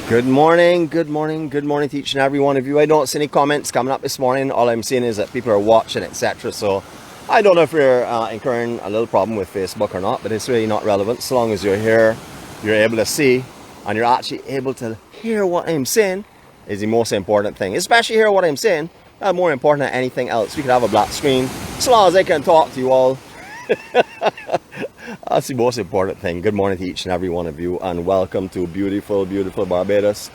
Good morning to each and every one of you. I don't see any comments coming up this morning. All I'm seeing is that people are watching, etc. So I don't know if you're incurring a little problem with Facebook or not, but it's really not relevant. So long as you're here, you're able to see, and you're actually able to hear what I'm saying is the most important thing. Especially hear what I'm saying. That's more important than anything else. We could have a black screen, so long as I can talk to you all. That's the most important thing. Good morning to each and every one of you, and welcome to beautiful Barbados.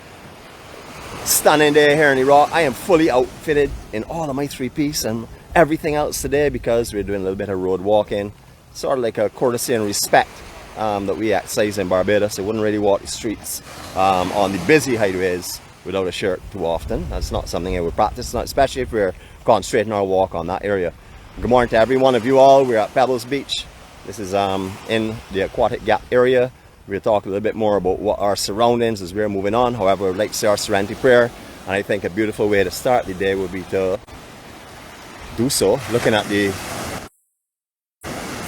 Stunning day here in the Rock. I am fully outfitted in all of my three-piece and everything else today because we're doing a little bit of road walking, sort of like a courtesy and respect that we exercise in Barbados. I wouldn't really walk the streets on the busy highways without a shirt too often. That's not something I would practice, not especially if we're concentrating our walk on that area. Good morning to every one of you all. We're at Pebbles Beach. This is in the aquatic gap area. We'll talk a little bit more about what our surroundings as we're moving on. However, I'd like to say our serenity prayer, and I think a beautiful way to start the day would be to do so, looking at the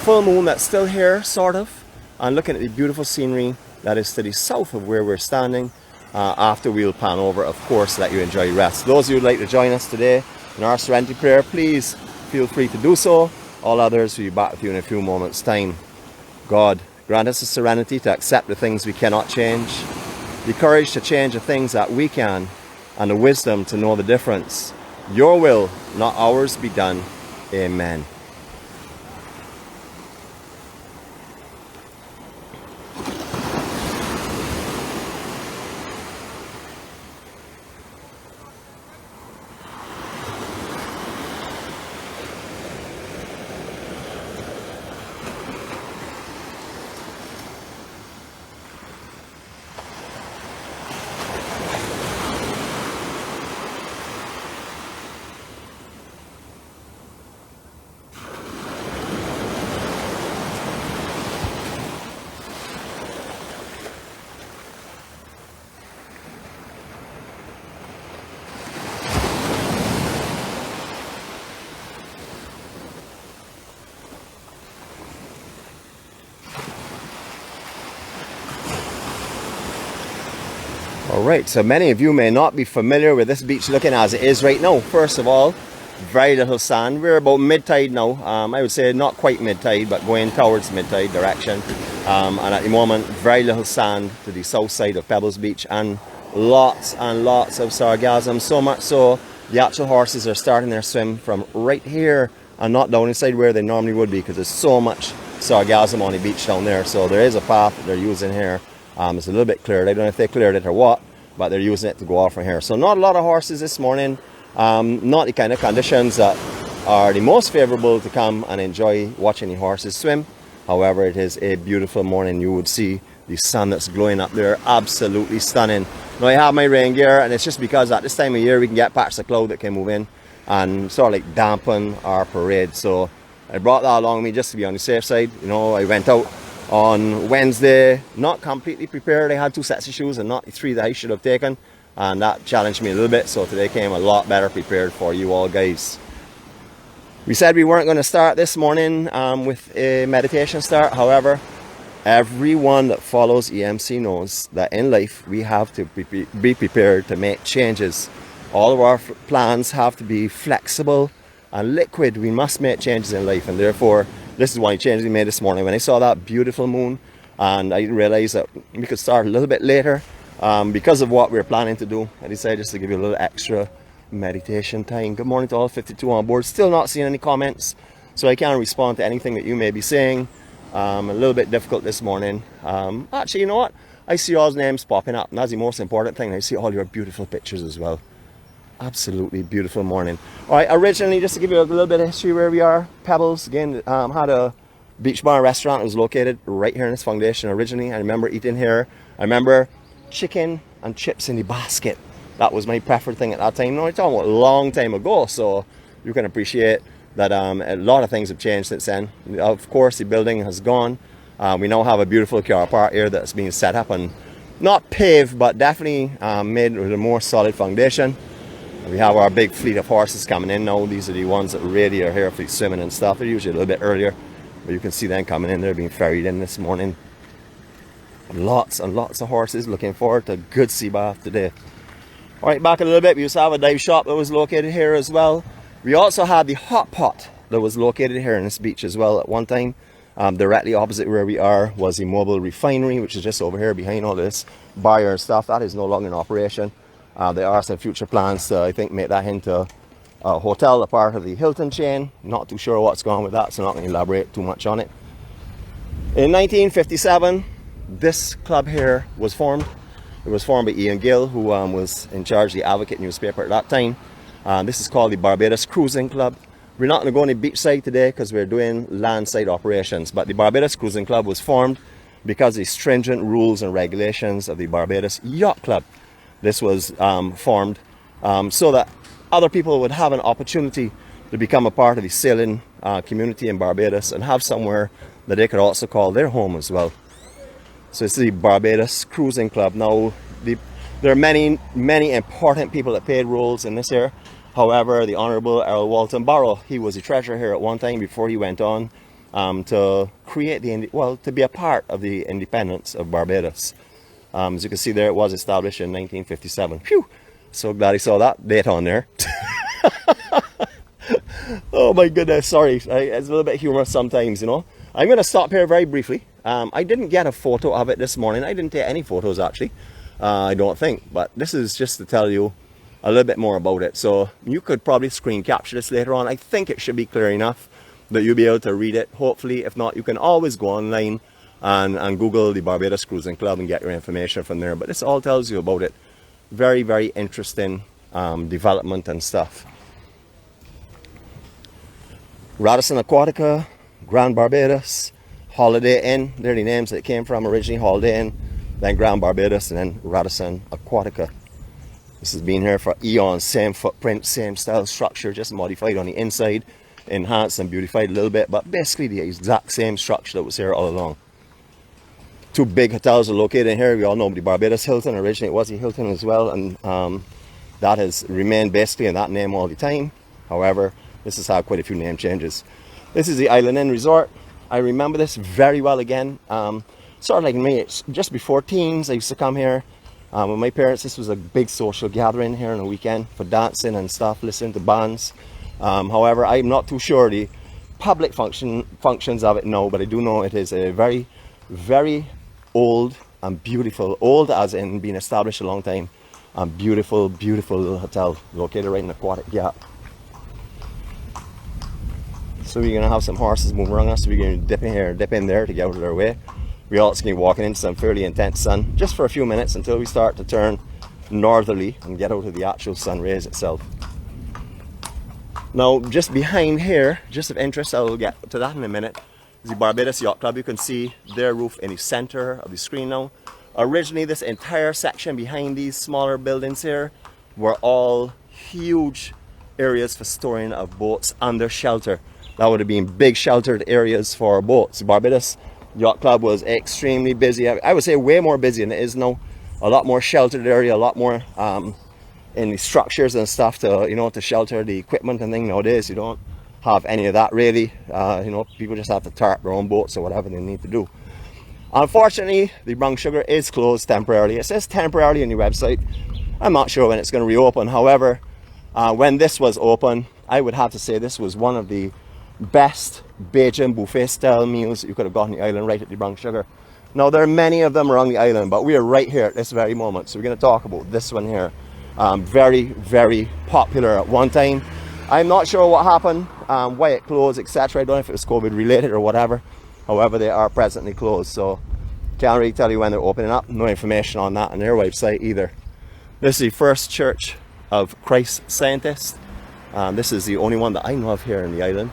full moon that's still here, sort of, and looking at the beautiful scenery that is to the south of where we're standing. After we'll pan over, of course, let you enjoy rest. Those of you who'd like to join us today in our serenity prayer, please feel free to do so. All others will be back with you in a few moments' time. God, grant us the serenity to accept the things we cannot change, the courage to change the things that we can, and the wisdom to know the difference. Your will, not ours, be done. Amen. Alright, so many of you may not be familiar with this beach looking as it is right now. First of all, very little sand. We're about mid-tide now. I would say not quite mid-tide, but going towards mid-tide direction. And at the moment, very little sand to the south side of Pebbles Beach, and lots of sargassum. So much so, the actual horses are starting their swim from right here and not down inside where they normally would be, because there's so much sargassum on the beach down there. So there is a path that they're using here. It's a little bit cleared. I don't know if they cleared it or what, but they're using it to go off from here. So not a lot of horses this morning. Not the kind of conditions that are the most favorable to come and enjoy watching the horses swim. However, it is a beautiful morning. You would see the sun that's glowing up there. Absolutely stunning. Now I have my rain gear, and it's just because at this time of year we can get patches of cloud that can move in and sort of like dampen our parade. So I brought that along with me just to be on the safe side. You know, I went out on Wednesday, not completely prepared. I had 2 sets of shoes and not the 3 that I should have taken, and that challenged me a little bit. So today came a lot better prepared for you all guys. We said we weren't going to start this morning with a meditation start. However, everyone that follows EMC knows that in life we have to be prepared to make changes. All of our plans have to be flexible and liquid. We must make changes in life, and therefore this is one of the changes we made this morning. When I saw that beautiful moon, and I realized that we could start a little bit later because of what we're planning to do, I decided just to give you a little extra meditation time. Good morning to all 52 on board. Still not seeing any comments, so I can't respond to anything that you may be saying. A little bit difficult this morning. Actually, you know what? I see all names popping up, and that's the most important thing. I see all your beautiful pictures as well. Absolutely beautiful morning. All right, originally, just to give you a little bit of history where we are, Pebbles, again, had a beach bar restaurant. It was located right here in this foundation originally. I remember eating here. I remember chicken and chips in the basket. That was my preferred thing at that time. No, I'm talking about a long time ago, so you can appreciate that a lot of things have changed since then. Of course, the building has gone. We now have a beautiful car park here that's being set up and not paved, but definitely made with a more solid foundation. We have our big fleet of horses coming in now. These are the ones that really are here for swimming and stuff. They're usually a little bit earlier, but you can see them coming in. They're being ferried in this morning. Lots and lots of horses. Looking forward to a good sea bath today. All right, back a little bit, we used to have a dive shop that was located here as well. We also had the hot pot that was located here in this beach as well at one time. Directly opposite where we are was the mobile refinery, which is just over here behind all this barrier and stuff. That is no longer in operation. There are some future plans to, I think, make that into a hotel, a part of the Hilton chain. Not too sure what's going on with that, so I'm not going to elaborate too much on it. In 1957, this club here was formed. It was formed by Ian Gill, who was in charge of the Advocate newspaper at that time. This is called the Barbados Cruising Club. We're not going to go on the beach side today because we're doing land side operations, but the Barbados Cruising Club was formed because of the stringent rules and regulations of the Barbados Yacht Club. This was formed so that other people would have an opportunity to become a part of the sailing community in Barbados and have somewhere that they could also call their home as well. So it's the Barbados Cruising Club. Now, there are many important people that played roles in this here. However, the Honourable Earl Walton Barrow, he was the treasurer here at one time before he went on to create to be a part of the independence of Barbados. As you can see there, it was established in 1957. Phew! So glad I saw that date on there. Oh my goodness, sorry. It's a little bit humorous sometimes, you know. I'm going to stop here very briefly. I didn't get a photo of it this morning. I didn't take any photos actually. I don't think. But this is just to tell you a little bit more about it. So you could probably screen capture this later on. I think it should be clear enough that you'll be able to read it. Hopefully, if not, you can always go online and Google the Barbados Cruising Club and get your information from there. But this all tells you about it. Very, very interesting development and stuff. Radisson Aquatica, Grand Barbados, Holiday Inn. They're the names that it came from originally. Holiday Inn, then Grand Barbados, and then Radisson Aquatica. This has been here for eons. Same footprint, same style structure, just modified on the inside, enhanced and beautified a little bit, but basically the exact same structure that was here all along. Two big hotels are located in here. We all know the Barbados Hilton. Originally it was the Hilton as well, and that has remained basically in that name all the time. However, this has had quite a few name changes. This is the Island Inn Resort. I remember this very well again. Sort of like me, it's just before teens, I used to come here with my parents. This was a big social gathering here on a weekend for dancing and stuff, listening to bands. However, I'm not too sure the public functions of it now, but I do know it is a very, very old and beautiful, old as in being established a long time, and beautiful, beautiful little hotel located right in Aquatic Gap. So we're going to have some horses move around us, so we're going to dip in here, dip in there to get out of their way. We're also going to be walking into some fairly intense sun just for a few minutes until we start to turn northerly and get out of the actual sun rays itself. Now, just behind here, just of interest, I'll get to that in a minute, is the Barbados Yacht Club. You can see their roof in the center of the screen now. Originally, this entire section behind these smaller buildings here were all huge areas for storing of boats under shelter. That would have been big sheltered areas for boats. The Barbados Yacht Club was extremely busy. I would say way more busy than it is now. A lot more sheltered area, a lot more in the structures and stuff to, you know, to shelter the equipment and thing. Nowadays you don't have any of that really. You know, people just have to tarp their own boats or whatever they need to do. Unfortunately, the Brown Sugar is closed temporarily. It says temporarily on the website. I'm not sure when it's going to reopen. However, when this was open, I would have to say this was one of the best Bajan buffet style meals you could have got on the island, right at the Brown Sugar. Now, there are many of them around the island, but we are right here at this very moment. So we're going to talk about this one here. Very, very popular at one time. I'm not sure what happened, why it closed, etc. I don't know if it was COVID related or whatever. However, they are presently closed, so can't really tell you when they're opening up. No information on that on their website either. This is the First Church of Christ Scientist. This is the only one that I know of here in the island.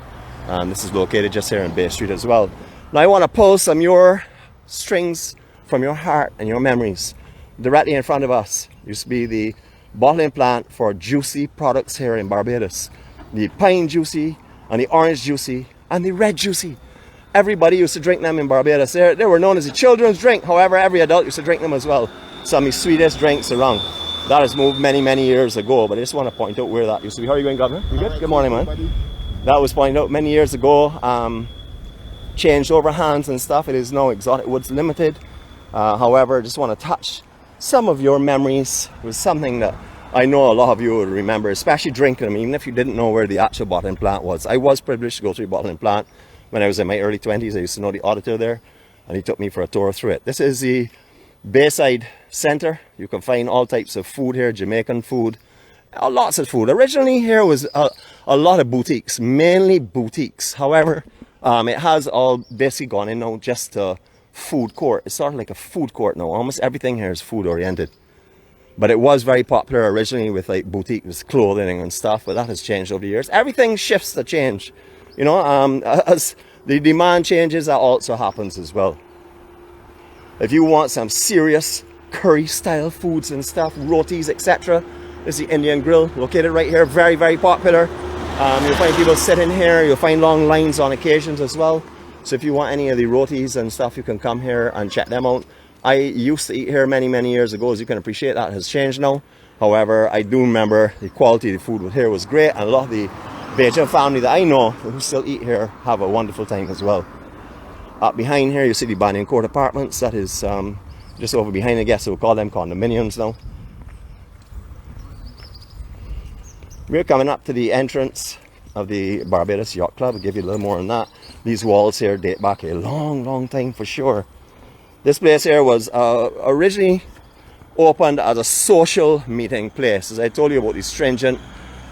This is located just here in Bay Street as well. Now I want to pull some your strings from your heart and your memories. Directly in front of us used to be the bottling plant for juicy products here in Barbados. The pine juicy and the orange juicy and the red juicy. Everybody used to drink them in Barbados. They were known as a children's drink. However, every adult used to drink them as well. Some of the sweetest drinks around. That has moved many, many years ago, but I just want to point out where that used to be. How are you going, Governor? You good? Good morning, man. That was pointed out many years ago. Changed over hands and stuff. It is now Exotic Woods Limited. However, I just want to touch some of your memories with something that I know a lot of you would remember, especially drinking them, even if you didn't know where the actual bottling plant was. I was privileged to go through the bottling plant when I was in my early 20s. I used to know the auditor there, and he took me for a tour through it. This is the Bayside Centre. You can find all types of food here, Jamaican food, lots of food. Originally here was a lot of boutiques, mainly boutiques. However, it has all basically gone in now just to food court. It's sort of like a food court now. Almost everything here is food oriented. But it was very popular originally with like boutiques, clothing and stuff, but that has changed over the years. Everything shifts to change. You know, as the demand changes, that also happens as well. If you want some serious curry style foods and stuff, rotis, etc., this is the Indian Grill, located right here, very, very popular. You'll find people sitting here, you'll find long lines on occasions as well. So if you want any of the rotis and stuff, you can come here and check them out. I used to eat here many, many years ago. As you can appreciate, that has changed now. However, I do remember the quality of the food here was great, and a lot of the Bajan family that I know who still eat here have a wonderful time as well. Up behind here, you see the Banyan Court Apartments. That is just over behind, I guess we'll call them condominiums now. We're coming up to the entrance of the Barbados Yacht Club. I'll give you a little more on that. These walls here date back a long, long time for sure. This place here was originally opened as a social meeting place. As I told you about the stringent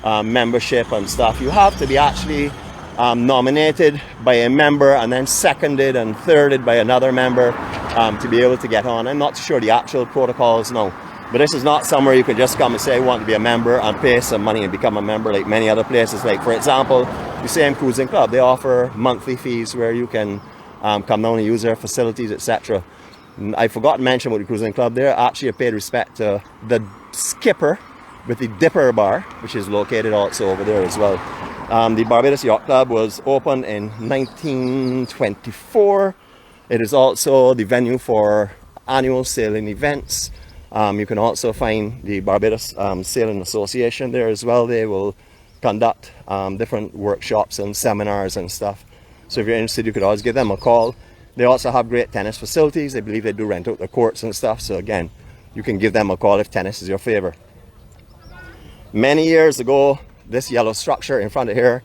membership and stuff, you have to be actually nominated by a member and then seconded and thirded by another member to be able to get on. I'm not too sure the actual protocols now, but this is not somewhere you can just come and say I want to be a member and pay some money and become a member like many other places. Like for example, the same cruising club, they offer monthly fees where you can come down and use their facilities, etc. I forgot to mention about the cruising club there. Actually, I paid respect to the skipper with the Dipper Bar, which is located also over there as well. The Barbados Yacht Club was opened in 1924. It is also the venue for annual sailing events. You can also find the Barbados Sailing Association there as well. They will conduct different workshops and seminars and stuff. So if you're interested, you could always give them a call. They also have great tennis facilities. I believe they do rent out the courts and stuff. So again, you can give them a call if tennis is your favor. Many years ago, this yellow structure in front of here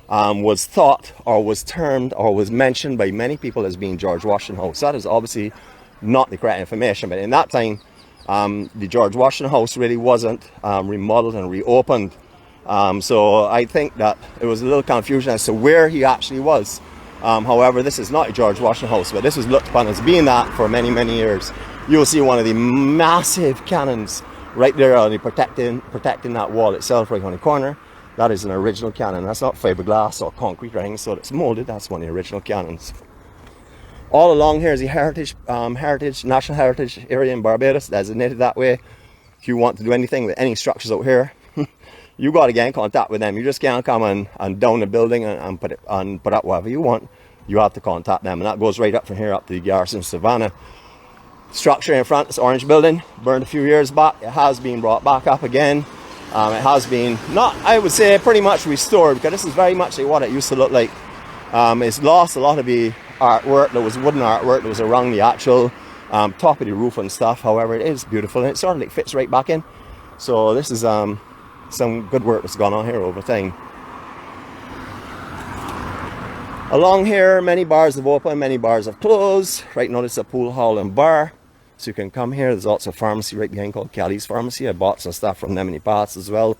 was thought or was termed or was mentioned by many people as being George Washington House. That is obviously not the correct information, but in that time, the George Washington House really wasn't remodeled and reopened. So I think that it was a little confusion as to where he actually was. However, this is not a George Washington House, but this was looked upon as being that for many, many years. You'll see one of the massive cannons right there on the protecting that wall itself right on the corner. That is an original cannon. That's not fiberglass or concrete or anything, so it's molded. That's one of the original cannons. All along here is the National Heritage area in Barbados, designated that way. If you want to do anything with any structures out here, you got to get in contact with them. You just can't come and down the building and put up whatever you want. You have to contact them, and that goes right up from here up to the Garrison Savannah. Structure in front, this orange building, burned a few years back. It has been brought back up again. It has been, not, I would say, pretty much restored, because this is very much like what it used to look like. It's lost a lot of the artwork. There was wooden artwork that was around the actual top of the roof and stuff. However, it is beautiful, and it sort of like fits right back in. So this is some good work that's gone on here over time. Along here, many bars have opened, many bars have closed. Right now, it's a pool hall and bar, so you can come here. There's also a pharmacy right behind called Kelly's Pharmacy. I bought some stuff from them in the past as well.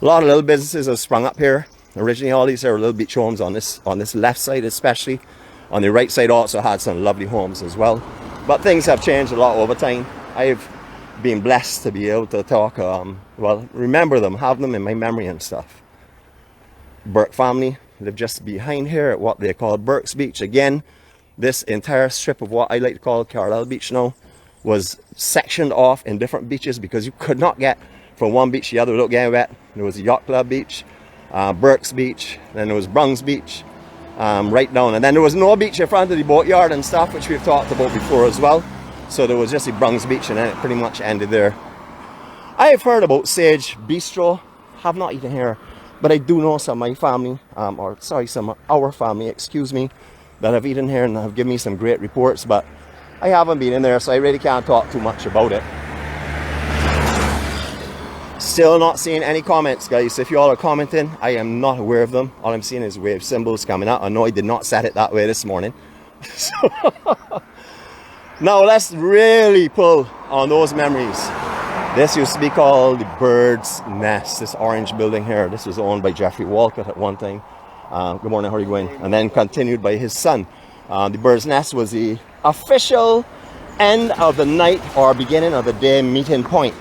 A lot of little businesses have sprung up here. Originally, all these are little beach homes on this left side, especially. On the right side, also had some lovely homes as well. But things have changed a lot over time. I've been blessed to be able to talk, remember them, have them in my memory and stuff. Burke family live just behind here at what they call Burke's Beach. Again, this entire strip of what I like to call Carlisle Beach now was sectioned off in different beaches because you could not get from one beach to the other without getting wet. There was Yacht Club Beach, Burke's Beach, then there was Brung's Beach, right down, and then there was no beach in front of the boatyard and stuff, which we've talked about before as well. So there was just the Brung's Beach, and then it pretty much ended there. I have heard about Sage Bistro, have not eaten here, but I do know some of my family, some of our family, excuse me, that have eaten here and have given me some great reports. But I haven't been in there, so I really can't talk too much about it. Still not seeing any comments, guys. If you all are commenting, I am not aware of them. All I'm seeing is wave symbols coming out. I know I did not set it that way this morning. So now let's really pull on those memories. This used to be called the Bird's Nest, this orange building here. This was owned by Jeffrey Walcott at one time. Good morning, how are you going? And then continued by his son. The Bird's Nest was the official end of the night or beginning of the day meeting point.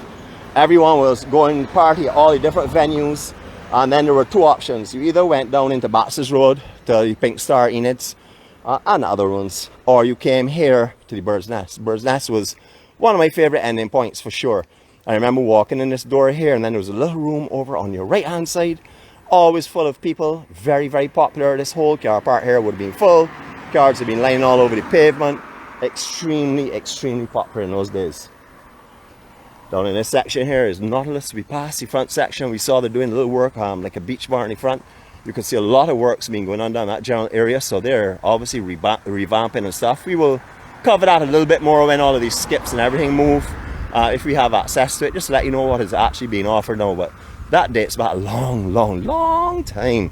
Everyone was going to party at all the different venues, and then there were two options. You either went down into Baxter's Road to the Pink Star Enid's and other ones, or you came here to the Bird's Nest. Bird's Nest was one of my favorite ending points for sure. I remember walking in this door here, and then there was a little room over on your right hand side, always full of people, very, very popular. This whole car park here would have been full. Cars have been lying all over the pavement. Extremely, extremely popular in those days. Down in this section here is Nautilus. We passed the front section. We saw they're doing a little work, like a beach bar in the front. You can see a lot of work's been going on down that general area, so they're obviously revamping and stuff. We will cover that a little bit more when all of these skips and everything move, if we have access to it, just to let you know what is actually being offered now. But that dates back a long, long, long time.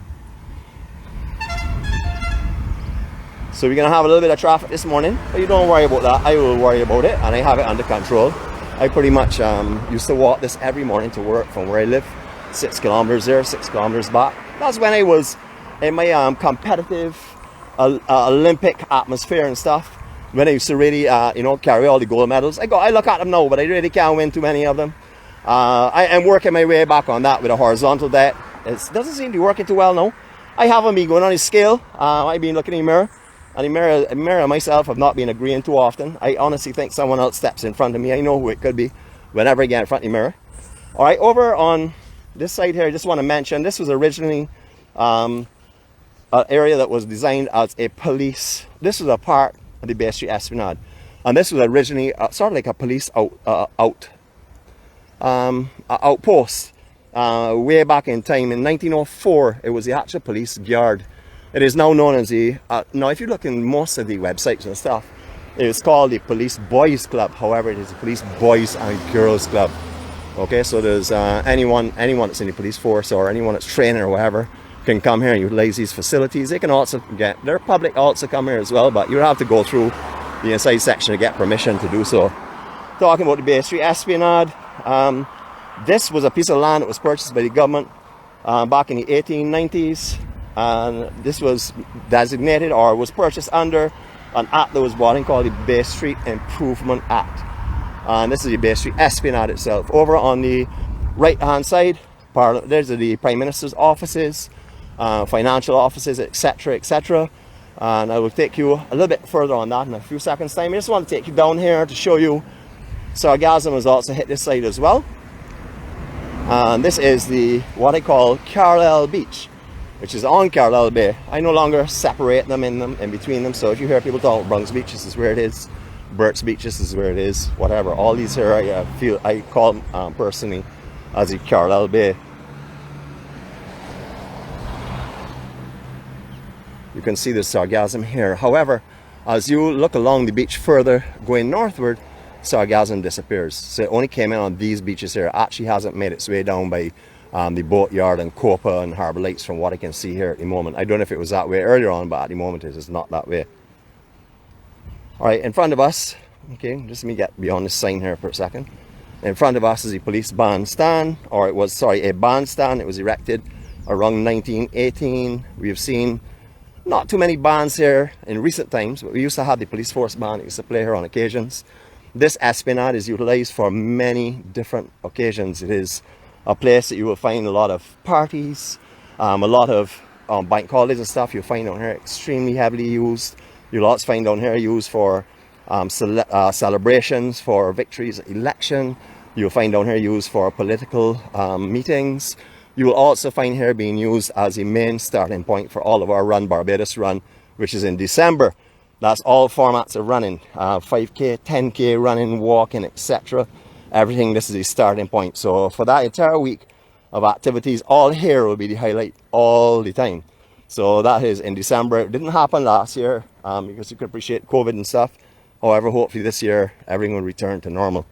So we're going to have a little bit of traffic this morning, but you don't worry about that. I will worry about it, and I have it under control. I pretty much used to walk this every morning to work from where I live. 6 kilometers there, 6 kilometers back. That's when I was in my competitive Olympic atmosphere and stuff. When I used to really, carry all the gold medals. I look at them now, but I really can't win too many of them. I am working my way back on that with a horizontal deck. It doesn't seem to be working too well now. I haven't been going on a scale. I've been looking in the mirror. And the mirror and myself have not been agreeing too often. I honestly think someone else steps in front of me. I know who it could be whenever I get in front of the mirror. All right, over on this side here, I just want to mention, this was originally an area that was designed as a police. This was a part of the Bay Street Esplanade. And this was originally sort of like a police outpost. Way back in time, in 1904, it was the actual police yard. It is now known as the, now if you look in most of the websites and stuff, it is called the Police Boys Club. However, it is the Police Boys and Girls Club. Okay, so there's anyone that's in the police force or anyone that's training or whatever can come here and utilize these facilities. They can also get, their public also come here as well, but you have to go through the inside section to get permission to do so. Talking about the Bay Street Esplanade, this was a piece of land that was purchased by the government back in the 1890s. And this was designated or was purchased under an act that was brought in called the Bay Street Improvement Act. And this is the Bay Street Esplanade itself. Over on the right hand side, there's the Prime Minister's offices, financial offices, etc., etc. And I will take you a little bit further on that in a few seconds time. I just want to take you down here to show you sargassum has also hit this side as well. And this is what I call Carlisle Beach, which is on Carlisle Bay. I no longer separate them in between them. So if you hear people talk about Brunks Beach, this is where it is. Burt's Beach, this is where it is. Whatever. All these here, I call them personally as the Carlisle Bay. You can see the sargassum here. However, as you look along the beach further, going northward, sargassum disappears. So it only came in on these beaches here. It actually hasn't made its way down by the Boatyard and Copa and Harbour Lights from what I can see here at the moment. I don't know if it was that way earlier on, but at the moment it is not that way. Alright, in front of us, okay, just let me get beyond this sign here for a second. In front of us is the police bandstand, or it was, sorry, a bandstand. It was erected around 1918. We have seen not too many bands here in recent times, but we used to have the police force band that used to play here on occasions. This esplanade is utilized for many different occasions. It is a place that you will find a lot of parties, a lot of bank holidays and stuff. You'll find down here extremely heavily used. You'll also find down here used for celebrations, for victories, election. You'll find down here used for political meetings. You will also find here being used as a main starting point for all of our Run Barbados run, which is in December. That's all formats of running, 5K, 10K running, walking, etc. Everything, this is a starting point. So for that entire week of activities, all here will be the highlight all the time. So that is in December. It didn't happen last year because you can appreciate COVID and stuff. However, hopefully this year everything will return to normal.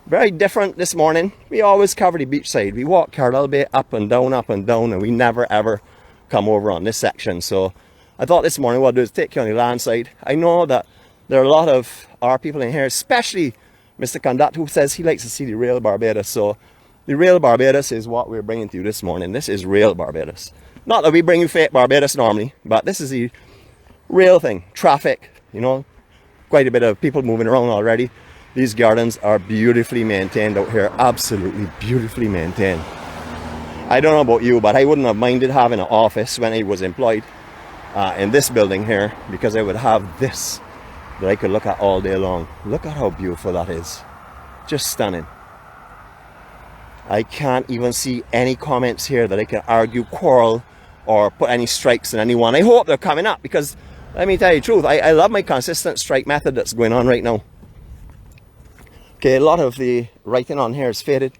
Very different this morning. We always cover the beach side. We walk Carlisle Bay up and down, and we never ever come over on this section. So I thought this morning what I'll do is take you on the land side. I know that there are a lot of our people in here, especially Mr. Conductor, who says he likes to see the real Barbados. So the real Barbados is what we're bringing to you this morning. This is real Barbados. Not that we bring you fake Barbados normally, but this is the real thing. Traffic, you know, quite a bit of people moving around already. These gardens are beautifully maintained out here. Absolutely beautifully maintained. I don't know about you, but I wouldn't have minded having an office when I was employed in this building here, because I would have this that I could look at all day long. Look at how beautiful that is. Just stunning. I can't even see any comments here that I can argue, quarrel, or put any strikes in anyone. I hope they're coming up, because let me tell you the truth, I love my consistent strike method that's going on right now. Okay, a lot of the writing on here is faded,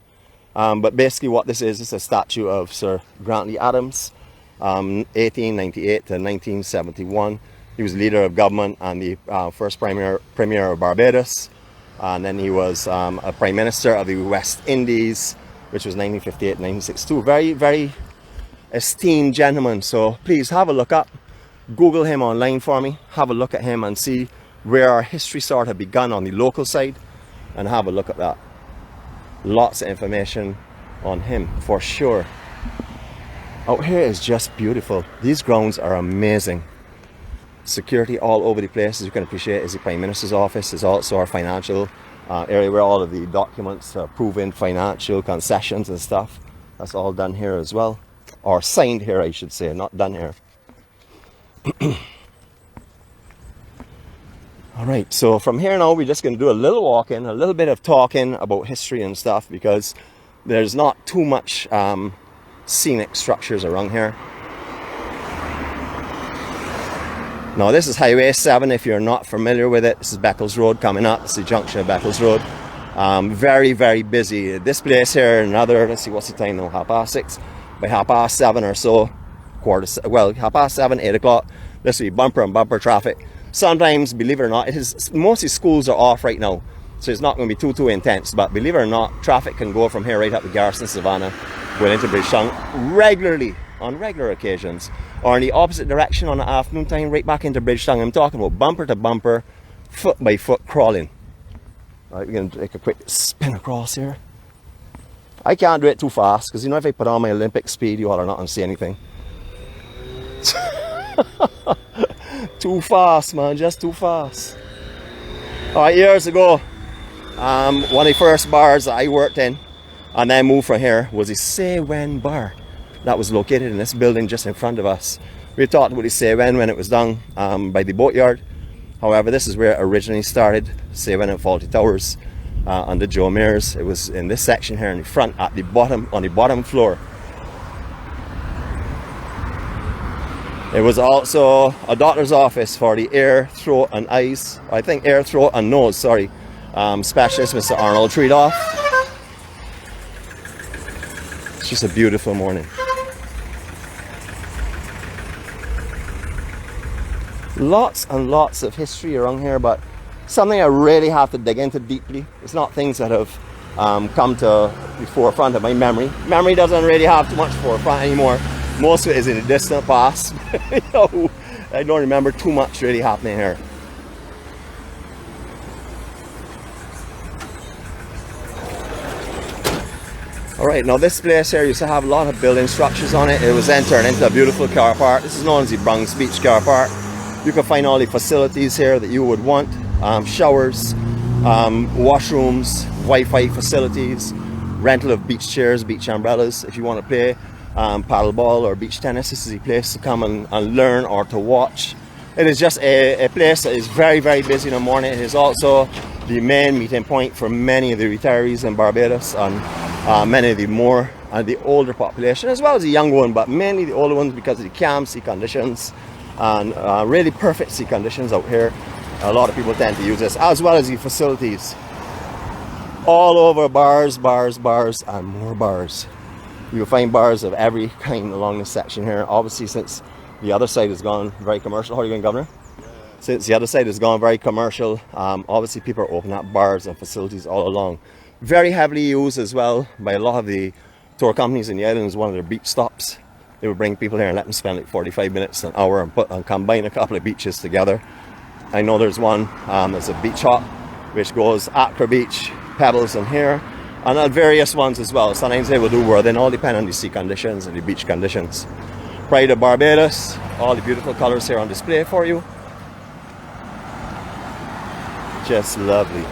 but basically what this is a statue of Sir Grantley Adams, 1898 to 1971. He was leader of government and the first premier of Barbados, and then he was a prime minister of the West Indies, which was 1958 to 1962. Very, very esteemed gentleman. So please have a look up, Google him online for me, have a look at him and see where our history sort of begun on the local side, and have a look at that. Lots of information on him for sure. Out here is just beautiful. These grounds are amazing. Security all over the place, as you can appreciate, is the Prime Minister's office. Is also our financial area where all of the documents are proven, financial concessions and stuff. That's all done here as well, or signed here I should say, not done here. Alright, so from here now we're just going to do a little walking, a little bit of talking about history and stuff, because there's not too much scenic structures around here. Now this is Highway 7 if you're not familiar with it. This is Beccles Road coming up. It's the junction of Beccles Road. Very, very busy. This place here, another, let's see, what's the time now? 6:30. By 7:30 or so, 7:30, 8 o'clock, this will be bumper and bumper traffic. Sometimes, believe it or not, mostly schools are off right now, so it's not going to be too intense. But believe it or not, traffic can go from here right up to Garrison Savannah, going into Bridgetown regularly, on regular occasions, or in the opposite direction on the afternoon time, right back into Bridgetown. I'm talking about bumper to bumper, foot by foot crawling. Right, we're going to take a quick spin across here. I can't do it too fast, because you know, if I put on my Olympic speed, you all are not going to see anything. Too fast, man, just too fast. Alright, years ago, one of the first bars that I worked in, and then moved from here, was the Say When bar. That was located in this building just in front of us. We talked about the Say when it was done by the boatyard. However, this is where it originally started, Say When and Faulty Towers, under Joe Mears. It was in this section here in the front, at the bottom, on the bottom floor. It was also a doctor's office for the ear, throat and eyes. I think ear, throat and nose, sorry. Specialist Mr. Arnold Treedoff. It's just a beautiful morning. Lots and lots of history around here, but something I really have to dig into deeply. It's not things that have come to the forefront of my memory. Memory doesn't really have too much forefront anymore. Most of it is in the distant past. You know, I don't remember too much really happening here. Alright, now this place here used to have a lot of building structures on it. It was then turned into a beautiful car park. This is known as the Barbados Beach car park. You can find all the facilities here that you would want. Showers, washrooms, Wi-Fi facilities, rental of beach chairs, beach umbrellas. If you want to play paddleball or beach tennis, this is a place to come and learn or to watch. It is just a place that is very, very busy in the morning. It is also the main meeting point for many of the retirees in Barbados and many of the the older population, as well as the young one, but mainly the older ones, because of the calm sea conditions and really perfect sea conditions out here. A lot of people tend to use this, as well as the facilities. All over, bars, bars, bars, and more bars. You'll find bars of every kind along this section here. Obviously, since The other side has gone very commercial. How are you going, Governor? Since the other side has gone very commercial, obviously people are opening up bars and facilities all along. Very heavily used as well by a lot of the tour companies in the islands. One of their beach stops. They would bring people here and let them spend like 45 minutes, an hour, and combine a couple of beaches together. I know there's one, there's a beach hop, which goes Accra Beach, Pebbles and here, and various ones as well. Sometimes they will do where then all depend on the sea conditions and the beach conditions. Pride of Barbados, all the beautiful colors here on display for you. Just lovely.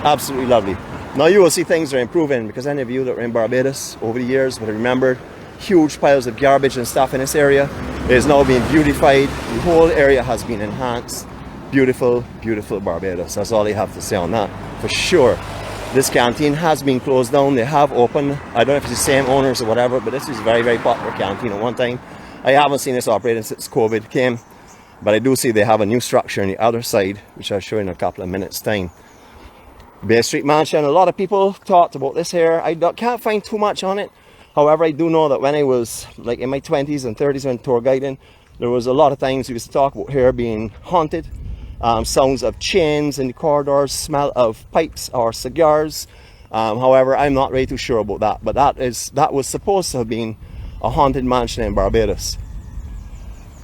Absolutely lovely. Now you will see things are improving, because any of you that were in Barbados over the years would have remembered huge piles of garbage and stuff in this area. It is now being beautified. The whole area has been enhanced. Beautiful, beautiful Barbados. That's all I have to say on that, for sure. This canteen has been closed down. They have opened. I don't know if it's the same owners or whatever, but this was a very, very popular canteen at one time. I haven't seen this operating since COVID came, but I do see they have a new structure on the other side, which I'll show you in a couple of minutes' time. Bay Street Mansion, a lot of people talked about this here. I can't find too much on it. However, I do know that when I was like in my 20s and 30s when tour guiding, there was a lot of times we used to talk about here being haunted. Sounds of chains in the corridors, smell of pipes or cigars. However, I'm not really too sure about that, but that was supposed to have been a haunted mansion in Barbados.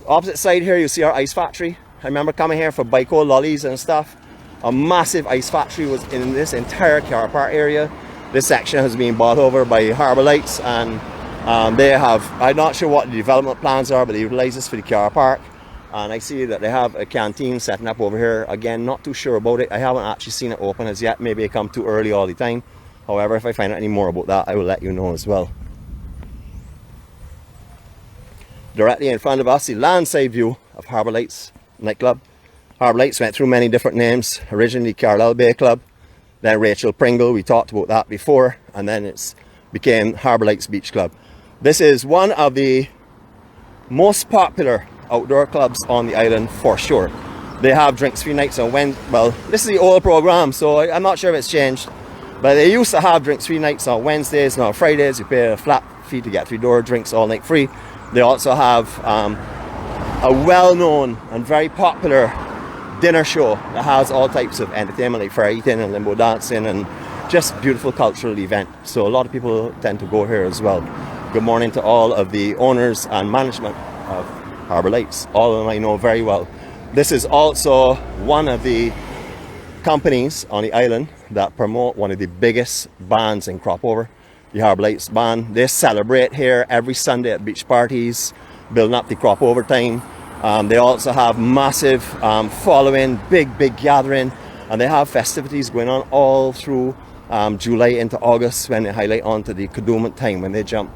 Opposite side here, you see our ice factory. I remember coming here for Bico lollies and stuff. A massive ice factory was in this entire car park area. This section has been bought over by Harbour Lights, and they have, I'm not sure what the development plans are, but they utilize this for the car park. And I see that they have a canteen setting up over here. Again, not too sure about it. I haven't actually seen it open as yet. Maybe I come too early all the time. However, if I find out any more about that, I will let you know as well. Directly in front of us, the landside view of Harbour Lights nightclub. Harbour Lights went through many different names. Originally Carlisle Bay Club, then Rachel Pringle, we talked about that before, and then it's became Harbour Lights Beach Club. This is one of the most popular outdoor clubs on the island for sure. They have drinks free nights on Wednesday. Well, this is the old program, so I'm not sure if it's changed, but they used to have drinks free nights on Wednesdays and on Fridays. You pay a flat fee to get through the door, drinks all night free. They also have a well-known and very popular dinner show that has all types of entertainment like fire eating and limbo dancing and just beautiful cultural event. So a lot of people tend to go here as well. Good morning to all of the owners and management of Harbour Lights. All of them I know very well. This is also one of the companies on the island that promote one of the biggest bands in Cropover, the Harbour Lights band. They celebrate here every Sunday at beach parties, building up the Cropover time. They also have massive following, big gathering, and they have festivities going on all through July into August, when they highlight onto the Kadooment time when they jump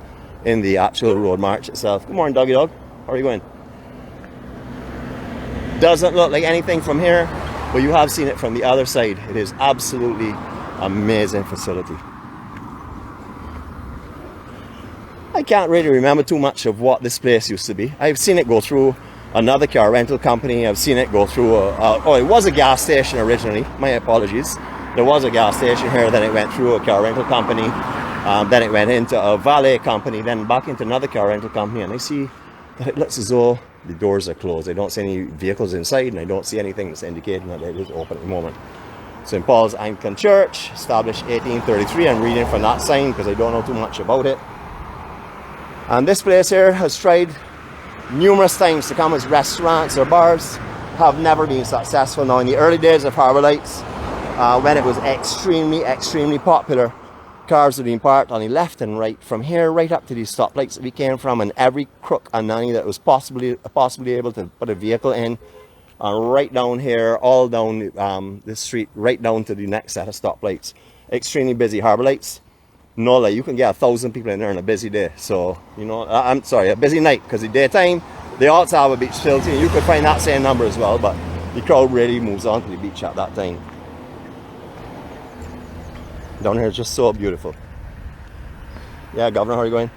in the actual road march itself. Good morning, doggy dog. How are you going? Doesn't look like anything from here, but you have seen it from the other side. It is absolutely amazing facility. I can't really remember too much of what this place used to be. I've seen it go through another car rental company. I've seen it go through oh, it was a gas station originally. My apologies. There was a gas station here, then it went through a car rental company, then it went into a valet company, then back into another car rental company, and I see that it looks as though the doors are closed. I don't see any vehicles inside, and I don't see anything that's indicating that it is open at the moment. St. Paul's Anglican Church, established 1833. I'm reading from that sign because I don't know too much about it. And this place here has tried numerous times to come as restaurants or bars, have never been successful. Now, in the early days of Harbour Lights, when it was extremely popular, cars were being parked on the left and right from here right up to these stoplights that we came from, and every crook and nanny that was possibly able to put a vehicle in, right down here, all down this street, right down to the next set of stoplights. Extremely busy. Harbour Lights, no lie, you can get 1,000 people in there on a busy day. So, you know, I'm sorry, a busy night, because the daytime they also have a beach facility. You could find that same number as well, but the crowd really moves on to the beach at that time. Down here is just so beautiful. Yeah, Governor, how are you going?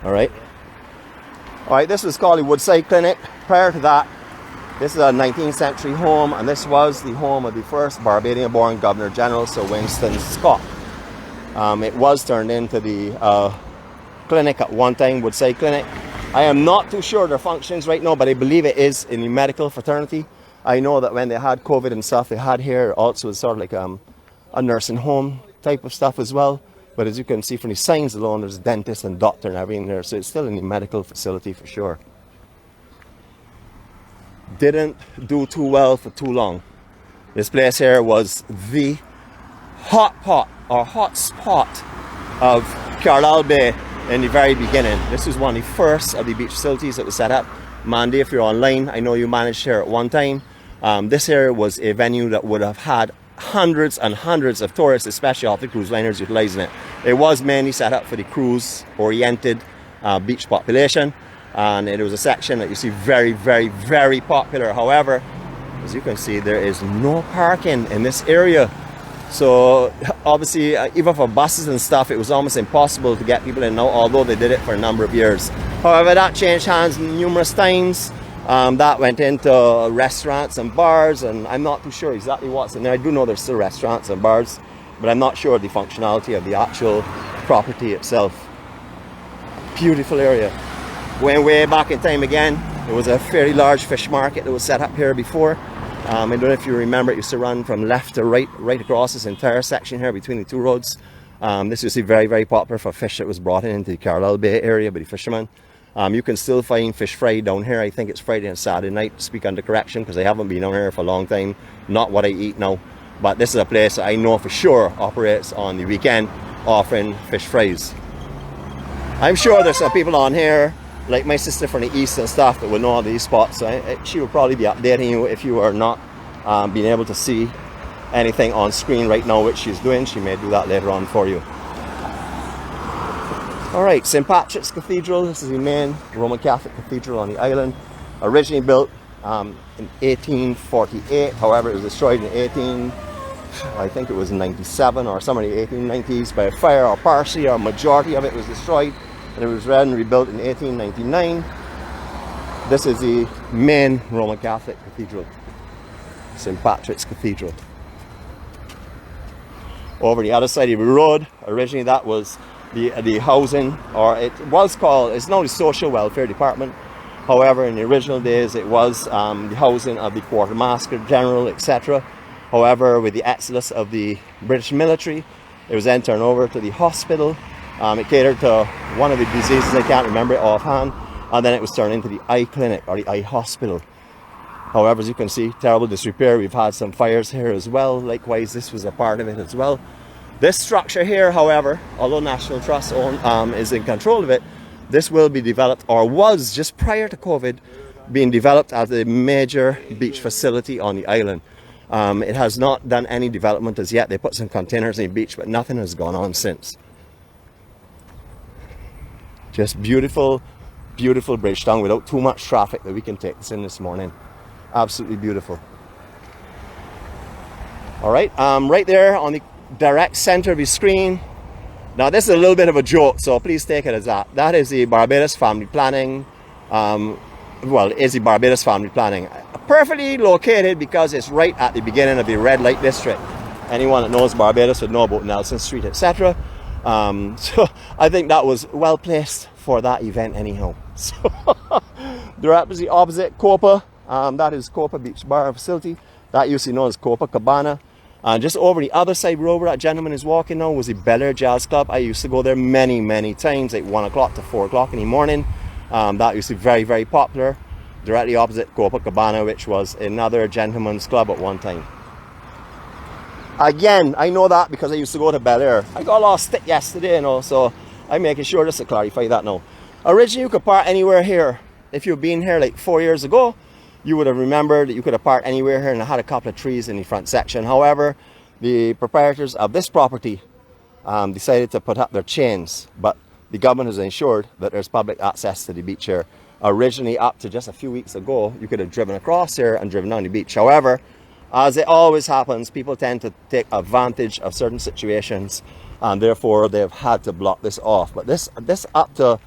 All right. This was called the Woodside Clinic. Prior to that, this is a 19th century home, and this was the home of the first Barbadian-born Governor General, Sir Winston Scott. It was turned into the clinic at one time, Woodside Clinic. I am not too sure their functions right now, but I believe it is in the medical fraternity. I know that when they had COVID and stuff, they had here also sort of like a nursing home type of stuff as well. But as you can see from the signs alone, there's a dentist and doctor and everything there. So it's still in the medical facility for sure. Didn't do too well for too long. This place here was the hot pot or hot spot of Carlisle Bay in the very beginning. This was one of the first of the beach facilities that was set up. Mandy, if you're online, I know you managed here at one time. This here was a venue that would have had hundreds and hundreds of tourists, especially off the cruise liners, utilizing it. It was mainly set up for the cruise-oriented beach population, and it was a section that you see very, very, very popular. However, as you can see, there is no parking in this area. So obviously, even for buses and stuff, it was almost impossible to get people in now, although they did it for a number of years. However, that changed hands numerous times. That went into restaurants and bars, and I'm not too sure exactly what's in there. I do know there's still restaurants and bars, but I'm not sure of the functionality of the actual property itself. Beautiful area. Going way back in time again, there was a fairly large fish market that was set up here before. I don't know if you remember, it used to run from left to right across this entire section here between the two roads. This used to be very, very popular for fish that was brought into the Carlisle Bay area by the fishermen. You can still find fish fry down here. I think it's Friday and Saturday night, to speak under correction, because I haven't been down here for a long time. Not what I eat now. But this is a place I know for sure operates on the weekend, offering fish fries. I'm sure there's some people on here, like my sister from the east and stuff, that would know all these spots. So she will probably be updating you if you are not being able to see anything on screen right now, which she's doing. She may do that later on for you. Alright, St. Patrick's Cathedral. This is the main Roman Catholic cathedral on the island. Originally built in 1848. However, it was destroyed in I think it was 97 or somewhere in the 1890s by a fire, or partially or majority of it was destroyed. And it was then rebuilt in 1899. This is the main Roman Catholic cathedral, St. Patrick's Cathedral. Over the other side of the road, originally that was the housing, or it was called, it's now the Social Welfare Department. However, in the original days it was the housing of the Quartermaster General, etc. However, with the exodus of the British military, it was then turned over to the hospital. It catered to one of the diseases, I can't remember it offhand, and then it was turned into the eye clinic or the eye hospital. However, as you can see, terrible disrepair. We've had some fires here as well. Likewise, this was a part of it as well. This structure here, however, although National Trust is in control of it, this will be developed, or was just prior to COVID, being developed as a major beach facility on the island. It has not done any development as yet. They put some containers in the beach, but nothing has gone on since. Just beautiful, beautiful bridge town without too much traffic that we can take this in this morning. Absolutely beautiful. All right, right there on the direct center of your screen. Now this is a little bit of a joke, so please take it as that. That is the Barbados Family Planning. Well, it is the Barbados Family Planning. Perfectly located because it's right at the beginning of the red light district. Anyone that knows Barbados would know about Nelson Street, etc. So I think that was well placed for that event anyhow. So directly opposite Copa, that is Copa Beach Bar Facility. That used to be known as Copa Cabana. And just over the other side road where that gentleman is walking now was the Bel Air Jazz Club. I used to go there many, many times, like 1 o'clock to 4 o'clock in the morning. That used to be very, very popular. Directly opposite Copa Cabana, which was another gentleman's club at one time. Again, I know that because I used to go to Bel Air. I got lost yesterday, you know, so I'm making sure just to clarify that now. Originally, you could park anywhere here. If you've been here like 4 years ago, you would have remembered that you could have parked anywhere here, and it had a couple of trees in the front section. However, the proprietors of this property decided to put up their chains, but the government has ensured that there's public access to the beach here. Originally, up to just a few weeks ago, you could have driven across here and driven down the beach. However, as it always happens, people tend to take advantage of certain situations, and therefore they've had to block this off. But this up to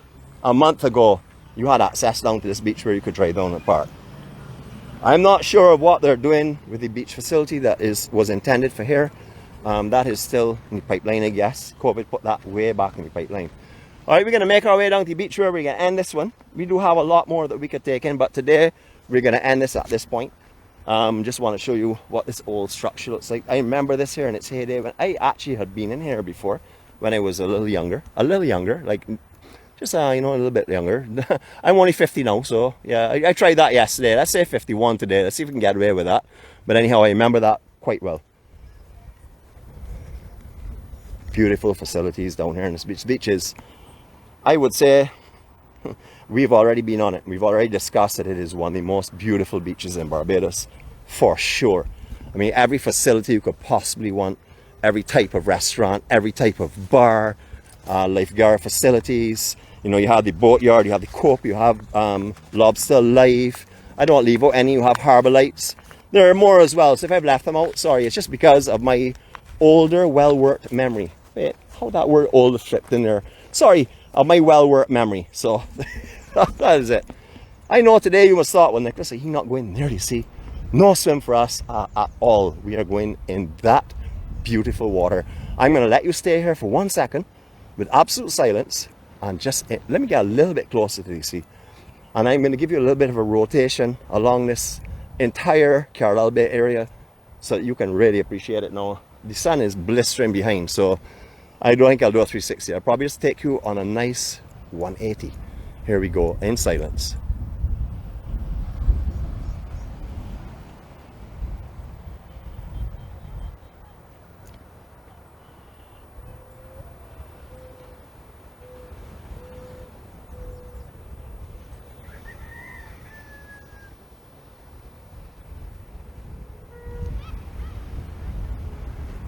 a month ago, you had access down to this beach where you could drive down and park. I'm not sure of what they're doing with the beach facility that was intended for here. That is still in the pipeline, I guess. COVID put that way back in the pipeline. All right, we're going to make our way down to the beach where we're going to end this one. We do have a lot more that we could take in, but today we're going to end this at this point. Just want to show you what this old structure looks like. I remember this here in its heyday when I actually had been in here before when I was a little younger, like just you know, a little bit younger. I'm only 50 now, so yeah, I tried that yesterday. Let's say 51 today. Let's see if we can get away with that. But anyhow, I remember that quite well. Beautiful facilities down here in this beach. Beaches, I would say, we've already been on it. We've already discussed it. It is one of the most beautiful beaches in Barbados, for sure. I mean, every facility you could possibly want, every type of restaurant, every type of bar, lifeguard facilities. You know, you have the boatyard, you have the coop, you have lobster live. I don't leave out any. You have harbor lights. There are more as well. So if I've left them out, sorry. It's just because of my older, well-worked memory. Wait, how that word older slipped in there? Sorry, of my well-worked memory. So that is it. I know today you must thought, well, Nicholas, he's not going there, you see. No swim for us at all. We are going in that beautiful water. I'm going to let you stay here for 1 second with absolute silence and just let me get a little bit closer to you, see. And I'm going to give you a little bit of a rotation along this entire Carlisle Bay area so that you can really appreciate it now. The sun is blistering behind, so I don't think I'll do a 360. I'll probably just take you on a nice 180. Here we go, in silence.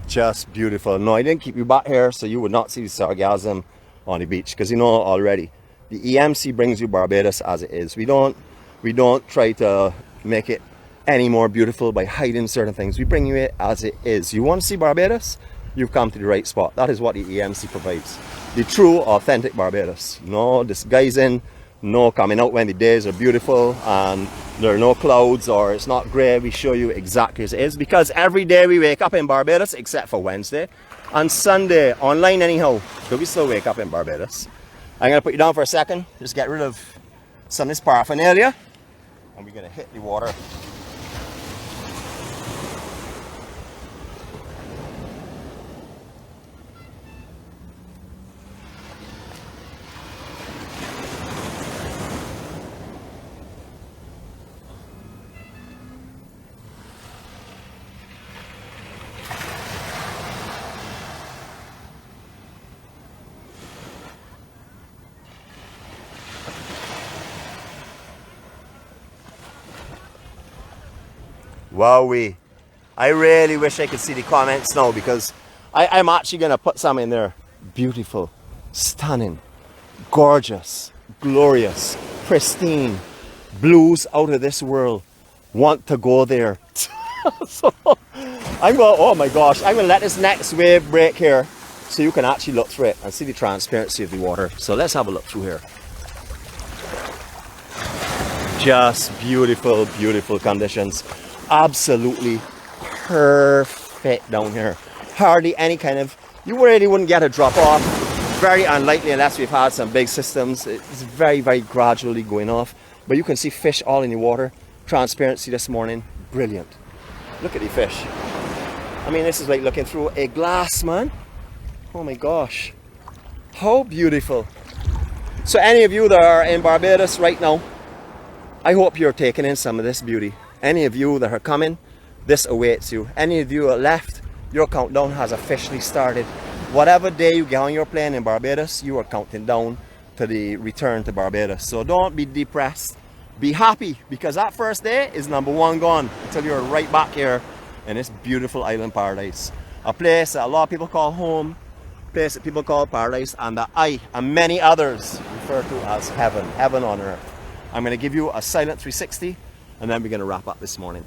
Just beautiful. No, I didn't keep you back here so you would not see the sargassum on the beach, because you know already the EMC brings you Barbados as it is. We don't try to make it any more beautiful by hiding certain things. We bring you it as it is. You want to see Barbados? You've come to the right spot. That is what the EMC provides. The true, authentic Barbados. No disguising, no coming out when the days are beautiful and there are no clouds or it's not grey. We show you exactly as it is, because every day we wake up in Barbados except for Wednesday and Sunday, online anyhow, but we still wake up in Barbados. I'm going to put you down for a second, just get rid of some of this paraphernalia, and we're going to hit the water. Wowee. I really wish I could see the comments now, because I'm actually going to put some in there. Beautiful, stunning, gorgeous, glorious, pristine, blues out of this world. Want to go there. So I'm going, oh my gosh, I'm going to let this next wave break here so you can actually look through it and see the transparency of the water. So let's have a look through here. Just beautiful, beautiful conditions. Absolutely perfect down here. Hardly any kind of, you really wouldn't get a drop off. Very unlikely unless we've had some big systems. It's very, very gradually going off. But you can see fish all in the water. Transparency this morning, brilliant. Look at the fish. I mean, this is like looking through a glass, man. Oh my gosh. How beautiful. So any of you that are in Barbados right now, I hope you're taking in some of this beauty. Any of you that are coming, this awaits you. Any of you that left, your countdown has officially started. Whatever day you get on your plane in Barbados, you are counting down to the return to Barbados. So don't be depressed. Be happy, because that first day is number one gone until you're right back here in this beautiful island paradise. A place that a lot of people call home, a place that people call paradise, and that I and many others refer to as heaven, heaven on earth. I'm going to give you a silent 360. And then we're going to wrap up this morning.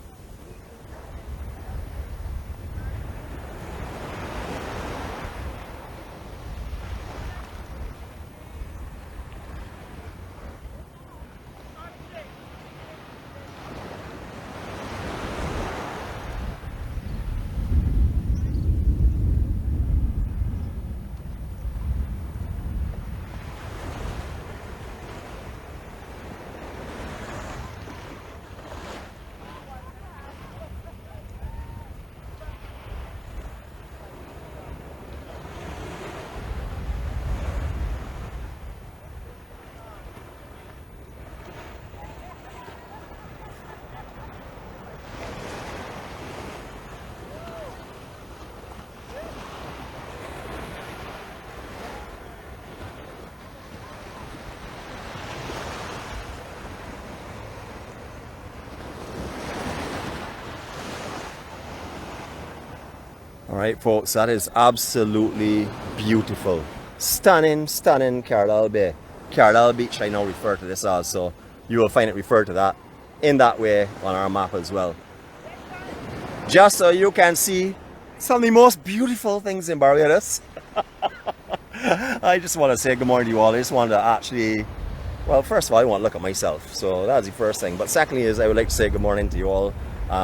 All right, folks, that is absolutely beautiful. Stunning, stunning Carlisle Bay. Carlisle Beach, I now refer to this as, so you will find it referred to that in that way on our map as well. Just so you can see some of the most beautiful things in Barbados. I just want to say good morning to you all. I just want to actually, well, first of all, I want to look at myself. So that's the first thing. But secondly is I would like to say good morning to you all,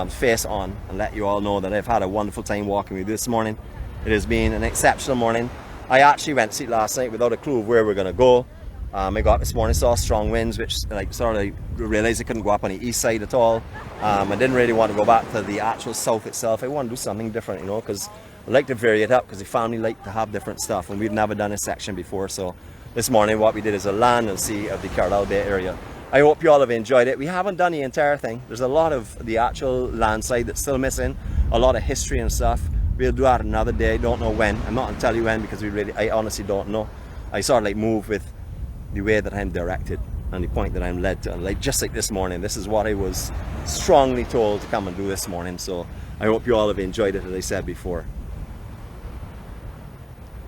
face on, and let you all know that I've had a wonderful time walking with you this morning. It has been an exceptional morning. I actually went to sleep last night without a clue of where we're going to go. I got up this morning, saw strong winds, which like sort of realized I couldn't go up on the east side at all. I didn't really want to go back to the actual south itself. I want to do something different, you know, because I like to vary it up, because the family like to have different stuff, and we've never done a section before. So this morning what we did is a land and sea of the Carlisle Bay area. I hope you all have enjoyed it. We haven't done the entire thing. There's a lot of the actual land side that's still missing, a lot of history and stuff. We'll do that another day. I don't know when. I'm not going to tell you when, because I honestly don't know. I sort of like move with the way that I'm directed and the point that I'm led to. And like just like this morning, this is what I was strongly told to come and do this morning. So I hope you all have enjoyed it, as I said before.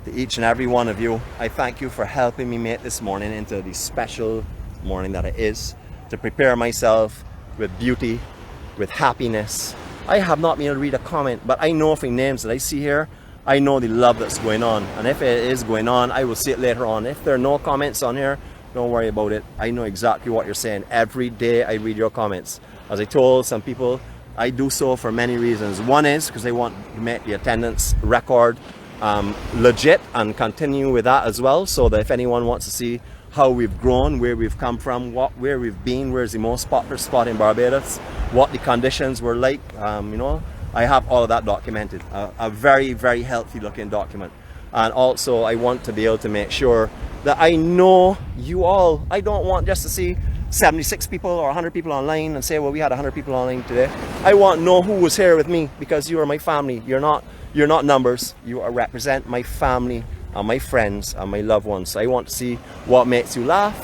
To each and every one of you, I thank you for helping me make this morning into the special morning that it is, to prepare myself with beauty, with happiness. I have not been able to read a comment, but I know from names that I see here, I know the love that's going on. And if it is going on, I will see it later on. If there are no comments on here, don't worry about it. I know exactly what you're saying. Every day I read your comments. As I told some people, I do so for many reasons. One is because I want to make the attendance record legit and continue with that as well, so that if anyone wants to see how we've grown, where we've come from, where we've been, where's the most popular spot in Barbados, what the conditions were like, you know, I have all of that documented. A very, very healthy looking document. And also I want to be able to make sure that I know you all. I don't want just to see 76 people or 100 people online and say, well, we had 100 people online today. I want to know who was here with me, because you are my family. You're not numbers. You represent my family and my friends and my loved ones. So I want to see what makes you laugh.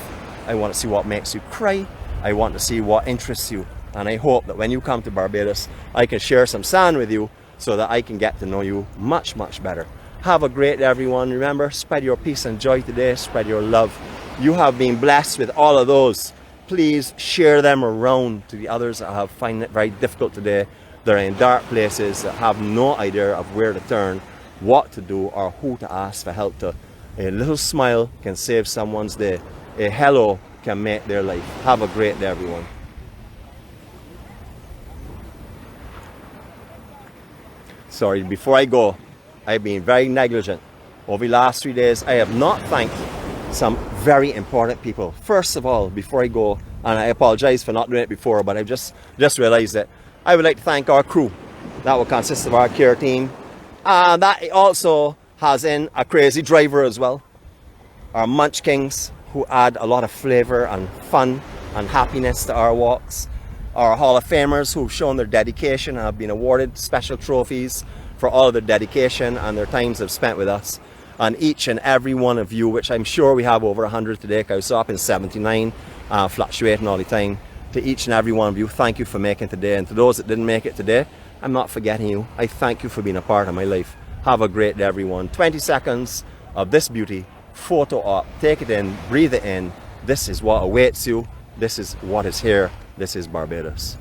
I want to see what makes you cry. I want to see what interests you. And I hope that when you come to Barbados, I can share some sand with you so that I can get to know you much, much better. Have a great day, everyone. Remember, spread your peace and joy today. Spread your love. You have been blessed with all of those. Please share them around to the others that have found it very difficult today. They're in dark places, that have no idea of where to turn, what to do, or who to ask for help to. A little smile can save someone's day. A hello can make their life. Have a great day, everyone. Sorry, before I go, I've been very negligent. Over the last 3 days, I have not thanked some very important people. First of all, before I go, and I apologize for not doing it before, but I've just realized it, I would like to thank our crew. That will consist of our care team. That also has in a crazy driver as well. Our Munch Kings, who add a lot of flavor and fun and happiness to our walks. Our Hall of Famers, who've shown their dedication and have been awarded special trophies for all of their dedication and their times they've spent with us. And each and every one of you, which I'm sure we have over 100 today, because I was up in 79, fluctuating all the time. To each and every one of you, thank you for making today. And to those that didn't make it today, I'm not forgetting you. I thank you for being a part of my life. Have a great day, everyone. 20 seconds of this beauty. Photo op. Take it in. Breathe it in. This is what awaits you. This is what is here. This is Barbados.